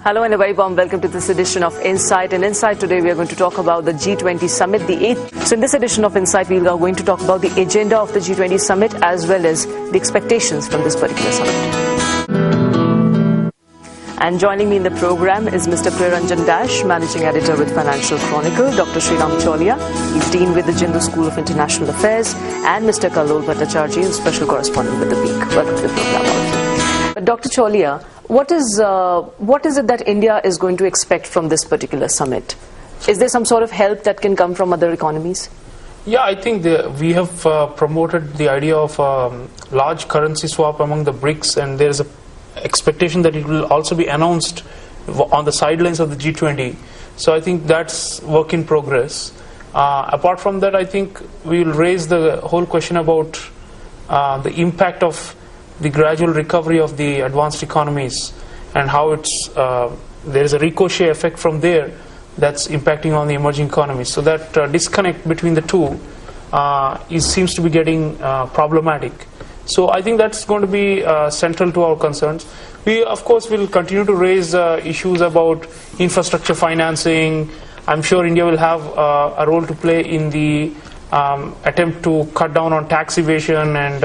Hello and a very warm welcome to this edition of Insight. And Insight today we are going to talk about the G20 summit, the 8th. So in this edition of Insight we are going to talk about the agenda of the G20 summit as well as the expectations from this particular summit. And joining me in the program is Mr. Sreeram Dash, Managing Editor with Financial Chronicle, Dr. Sreeram Chaulia, he's Dean with the Jindal School of International Affairs, and Mr. Kallol Bhattacharjee, Special Correspondent with the Peak. Welcome to the program. Dr. Chaulia, what is it that India is going to expect from this particular summit? Is there some sort of help that can come from other economies? Yeah, I think we have promoted the idea of large currency swap among the BRICS, and there is an expectation that it will also be announced on the sidelines of the G20. So I think that's work in progress. Apart from that, I think we will raise the whole question about the impact of the gradual recovery of the advanced economies and how there is a ricochet effect from there that's impacting on the emerging economies. So that disconnect between the two seems to be getting problematic. So I think that's going to be central to our concerns. We, of course, will continue to raise issues about infrastructure financing. I'm sure India will have a role to play in the attempt to cut down on tax evasion and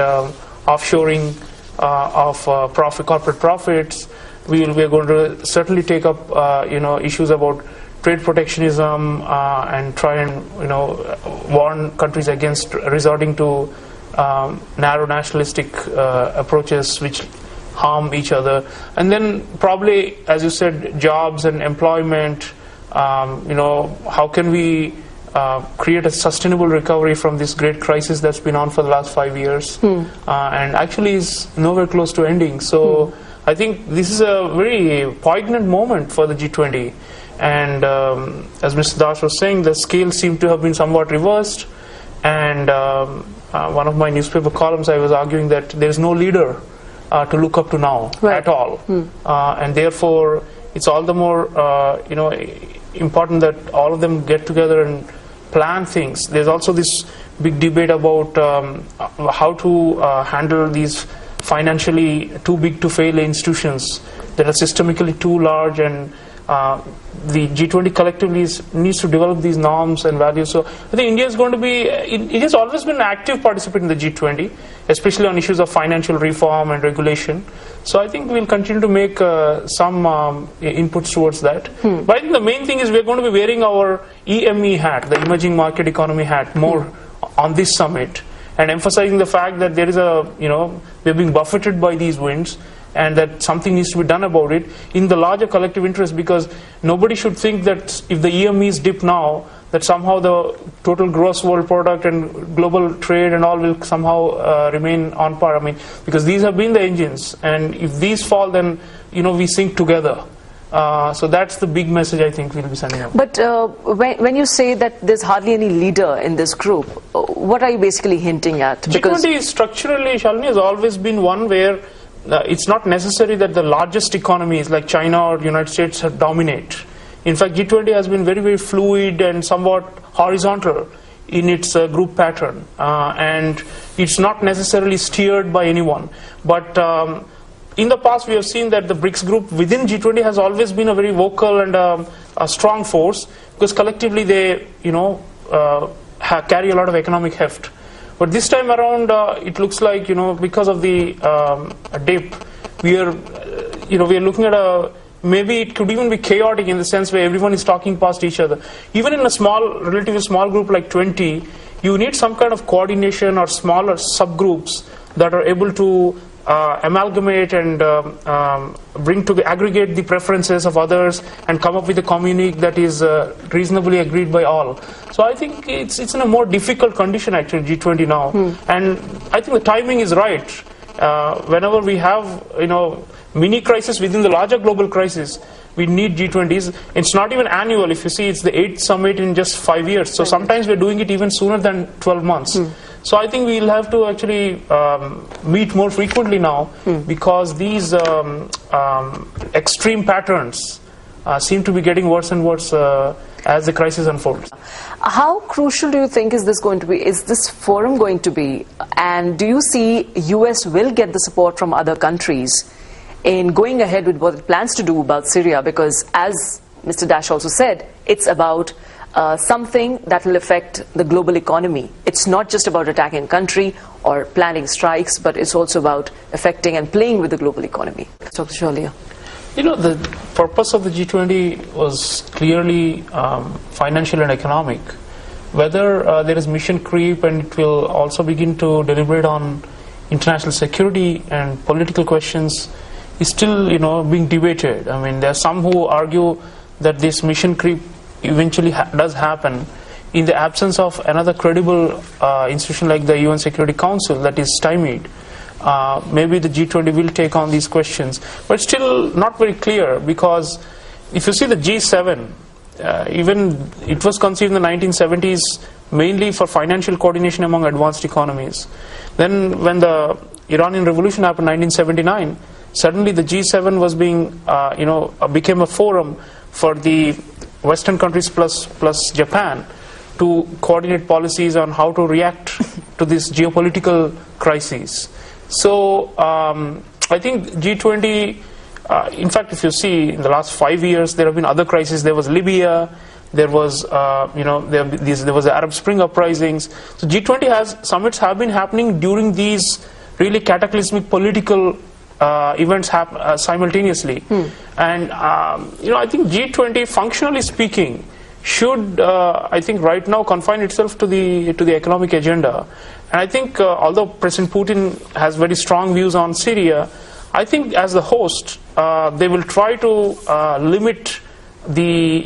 offshoring of corporate profits. We are going to certainly take up issues about trade protectionism and try and warn countries against resorting to narrow nationalistic approaches which harm each other. And then probably, as you said, jobs and employment. How can we create a sustainable recovery from this great crisis that's been on for the last 5 years and actually is nowhere close to ending. So I think this is a very poignant moment for the G20. And as Mr. Das was saying, the scale seemed to have been somewhat reversed. And one of my newspaper columns, I was arguing that there is no leader to look up to now at all. And therefore, it's all the more important that all of them get together and plan things. There's also this big debate about how to handle these financially too big to fail institutions that are systemically too large, and the G20 collectively needs to develop these norms and values. So I think India is going to be, it has always been an active participant in the G20, especially on issues of financial reform and regulation. So I think we'll continue to make some inputs towards that. But I think the main thing is we're going to be wearing our EME hat, the emerging market economy hat, more on this summit, and emphasizing the fact that there is we're being buffeted by these winds, and that something needs to be done about it in the larger collective interest, because nobody should think that if the EMEs dip now, that somehow the total gross world product and global trade and all will somehow remain on par. I mean, because these have been the engines, and if these fall, then we sink together. So that's the big message I think we'll be sending out. But when you say that there's hardly any leader in this group, what are you basically hinting at? G20 structurally, Shalini, has always been one where it's not necessary that the largest economies like China or United States dominate. In fact, G20 has been very, very fluid and somewhat horizontal in its group pattern, and it's not necessarily steered by anyone. But in the past, we have seen that the BRICS group within G20 has always been a very vocal and a strong force, because collectively they, carry a lot of economic heft. But this time around, it looks like, because of the dip, we are looking at maybe it could even be chaotic in the sense where everyone is talking past each other. Even in a relatively small group like 20, you need some kind of coordination or smaller subgroups that are able to amalgamate and aggregate the preferences of others and come up with a communique that is reasonably agreed by all. So I think it's in a more difficult condition actually, G20 now, and I think the timing is right. Whenever we have mini crisis within the larger global crisis, we need G20s. It's not even annual. If you see, it's the 8th summit in just 5 years. So sometimes we're doing it even sooner than 12 months. So I think we'll have to actually meet more frequently now, because these extreme patterns seem to be getting worse and worse as the crisis unfolds. How crucial do you think is this going to be? Is this forum going to be? And do you see US will get the support from other countries? in going ahead with what it plans to do about Syria, because as Mr. Dash also said, it's about something that will affect the global economy. It's not just about attacking a country or planning strikes, but it's also about affecting and playing with the global economy. Dr. Chaulia. You know, the purpose of the G20 was clearly financial and economic. Whether there is mission creep and it will also begin to deliberate on international security and political questions is still, being debated. I mean, there are some who argue that this mission creep eventually does happen in the absence of another credible institution like the UN Security Council that is stymied. Maybe the G20 will take on these questions, but still not very clear, because if you see the G7, even it was conceived in the 1970s mainly for financial coordination among advanced economies. Then when the Iranian Revolution happened in 1979, suddenly the G7 was became a forum for the Western countries plus Japan to coordinate policies on how to react to this geopolitical crises. So I think G20, in fact, if you see in the last 5 years, there have been other crises. There was Libya, there was there was the Arab Spring uprisings. So G20 summits have been happening during these really cataclysmic political events simultaneously. And I think G20, functionally speaking, should I think right now confine itself to the economic agenda. And I think although President Putin has very strong views on Syria, I think as the host they will try to limit the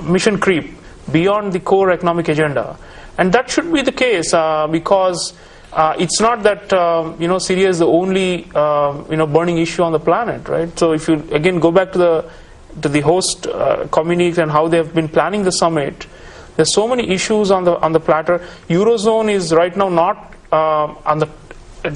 mission creep beyond the core economic agenda. And that should be the case because it's not that Syria is the only burning issue on the planet, right? So if you again go back to the host communiques and how they have been planning the summit, there's so many issues on the platter. Eurozone is right now not on the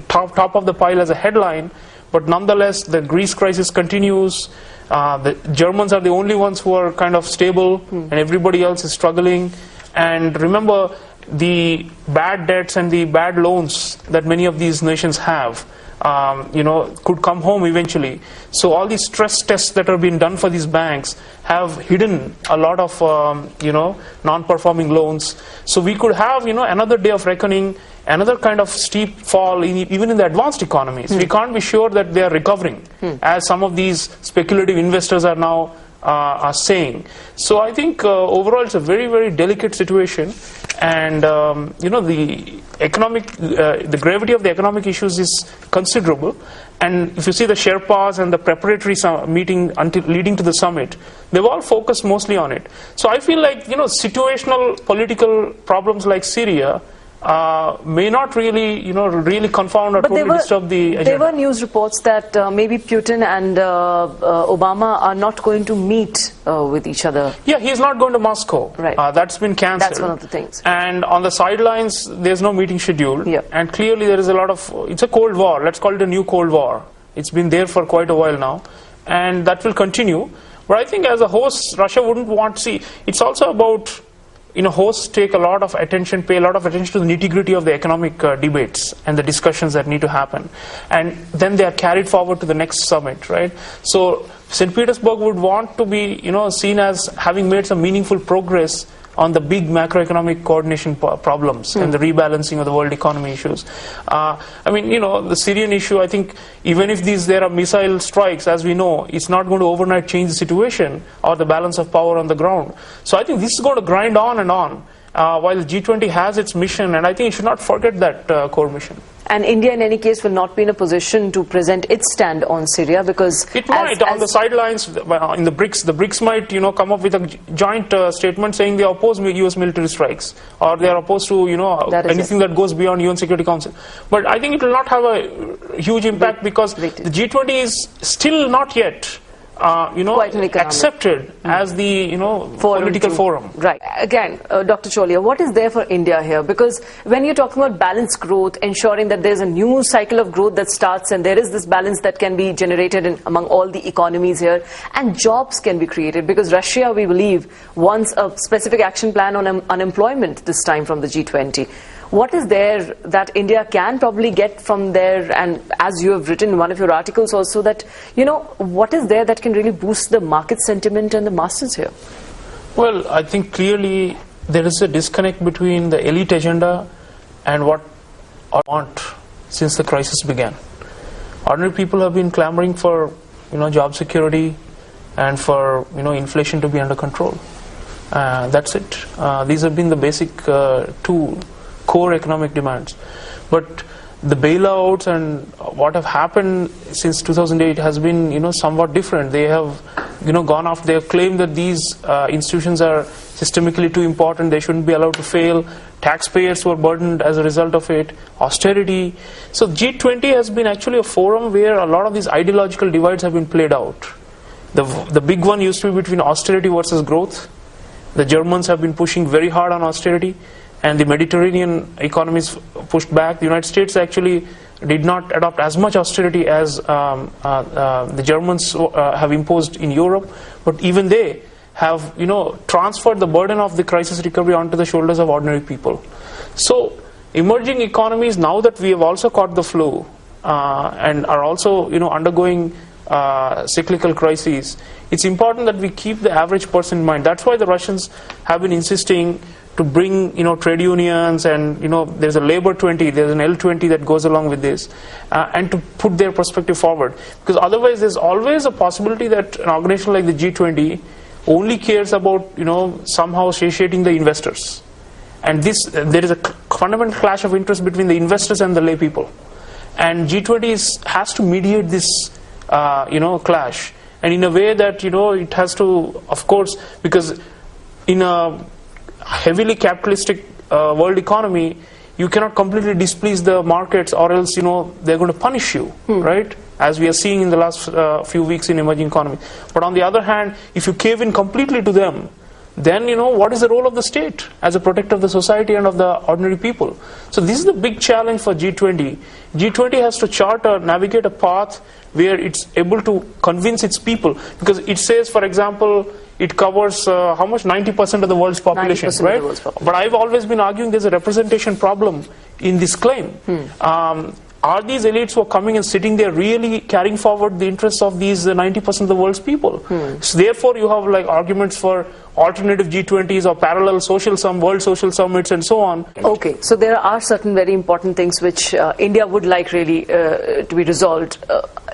top of the pile as a headline, but nonetheless the Greece crisis continues. The Germans are the only ones who are kind of stable, and everybody else is struggling. And remember, the bad debts and the bad loans that many of these nations have could come home eventually. So all these stress tests that are being done for these banks have hidden a lot of non-performing loans. So we could have another day of reckoning, another kind of steep fall even in the advanced economies. We can't be sure that they are recovering, as some of these speculative investors are now are saying. So I think overall it's a very, very delicate situation, and the gravity of the economic issues is considerable. And if you see the Sherpas and the preparatory meeting leading to the summit, they've all focused mostly on it. So I feel like situational political problems like Syria may not really really confound or totally disturb the agenda. There were news reports that maybe Putin and Obama are not going to meet with each other. Yeah, he's not going to Moscow. Right. That's been cancelled. That's one of the things. And on the sidelines, there's no meeting scheduled. Yeah. And clearly there is a lot of, it's a Cold War. Let's call it a new Cold War. It's been there for quite a while now, and that will continue. But I think as a host, Russia wouldn't want to see. It's also about hosts take a lot of attention, pay a lot of attention to the nitty-gritty of the economic debates and the discussions that need to happen. And then they are carried forward to the next summit, right? So St. Petersburg would want to be, seen as having made some meaningful progress on the big macroeconomic coordination problems and the rebalancing of the world economy issues. The Syrian issue, I think, even if there are missile strikes, as we know, it's not going to overnight change the situation or the balance of power on the ground. So I think this is going to grind on and on while the G20 has its mission, and I think it should not forget that core mission. And India, in any case, will not be in a position to present its stand on Syria, because it might on the sidelines in the BRICS might come up with a joint statement saying they oppose U.S. military strikes, or they are opposed to anything that goes beyond UN Security Council. But I think it will not have a huge impact because the G20 is still not yet accepted as the political forum. Right. Again, Dr. Chaulia, what is there for India here? Because when you're talking about balanced growth, ensuring that there's a new cycle of growth that starts, and there is this balance that can be generated among all the economies here, and jobs can be created, because Russia, we believe, wants a specific action plan on unemployment this time from the G20. what is there that India can probably get from there? And as you have written in one of your articles also, that, what is there that can really boost the market sentiment and the masses here? Well, I think clearly there is a disconnect between the elite agenda and what I want since the crisis began. Ordinary people have been clamoring for, job security and for, inflation to be under control. That's it. These have been the basic two core economic demands. But the bailouts and what have happened since 2008 has been, somewhat different. They have, gone off. They have claimed that these institutions are systemically too important. They shouldn't be allowed to fail. Taxpayers were burdened as a result of it. Austerity. So G20 has been actually a forum where a lot of these ideological divides have been played out. The big one used to be between austerity versus growth. The Germans have been pushing very hard on austerity, and the Mediterranean economies pushed back. The United States actually did not adopt as much austerity as the Germans have imposed in Europe, but even they have transferred the burden of the crisis recovery onto the shoulders of ordinary people. So emerging economies, now that we have also caught the flu and are also undergoing cyclical crises, it's important that we keep the average person in mind. That's why the Russians have been insisting to bring trade unions, and there's a labor 20, there's an L20 that goes along with this, and to put their perspective forward, because otherwise there's always a possibility that an organization like the G20 only cares about somehow satiating the investors, and there is a fundamental clash of interest between the investors and the lay people, and G20 has to mediate this clash, and in a way that it has to, of course, because in a heavily capitalistic world economy, you cannot completely displease the markets, or else they're going to punish you, right? As we are seeing in the last few weeks in emerging economies. But on the other hand, if you cave in completely to them, then what is the role of the state as a protector of the society and of the ordinary people? So this is the big challenge for G20. G20 has to navigate a path where it's able to convince its people, because it says, for example, it covers how much? 90% of the world's population, right? But I've always been arguing there's a representation problem in this claim. Are these elites who are coming and sitting there really carrying forward the interests of these 90% of the world's people? So therefore you have arguments for alternative G20s or parallel world social summits and so on. Okay, so there are certain very important things which India would like really to be resolved.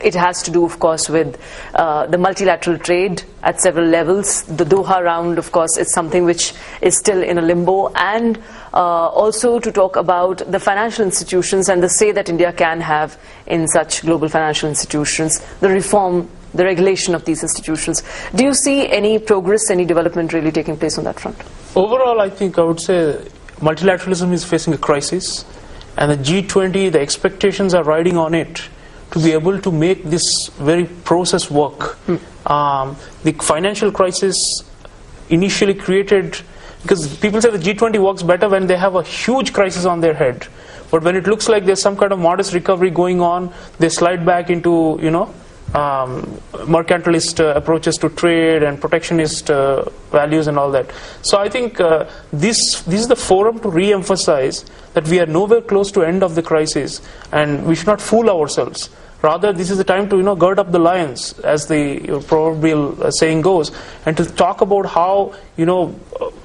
It has to do, of course, with the multilateral trade at several levels. The Doha round, of course, is something which is still in a limbo, and also to talk about the financial institutions and the say that India can have in such global financial institutions, the reform, the regulation of these institutions. Do you see any progress, any development really taking place on that front? Overall, I think I would say multilateralism is facing a crisis, and the G20, the expectations are riding on it to be able to make this very process work. The financial crisis initially created, because people say the G20 works better when they have a huge crisis on their head, but when it looks like there's some kind of modest recovery going on, they slide back into mercantilist approaches to trade and protectionist values and all that. So I think this is the forum to re-emphasize that we are nowhere close to end of the crisis, and we should not fool ourselves. Rather, this is the time to gird up the lions, as the proverbial saying goes, and to talk about how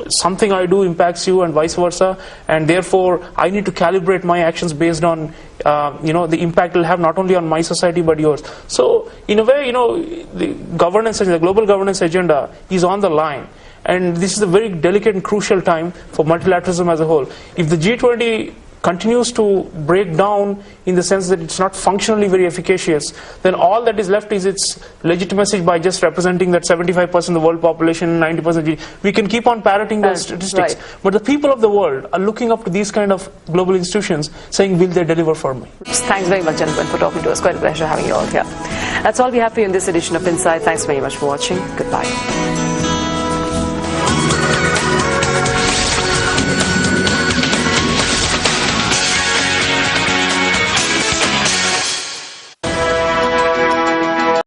something I do impacts you and vice versa, and therefore I need to calibrate my actions based on the impact it will have not only on my society but yours. So in a way, the governance, the global governance agenda is on the line, and this is a very delicate and crucial time for multilateralism as a whole. If the G20 continues to break down in the sense that it's not functionally very efficacious, then all that is left is its legitimacy by just representing that 75% of the world population, 90%. We can keep on parroting those statistics, but the people of the world are looking up to these kind of global institutions, saying, will they deliver for me? Thanks very much, gentlemen, for talking to us. Quite a pleasure having you all here. That's all we have for you in this edition of Insight. Thanks very much for watching. Goodbye.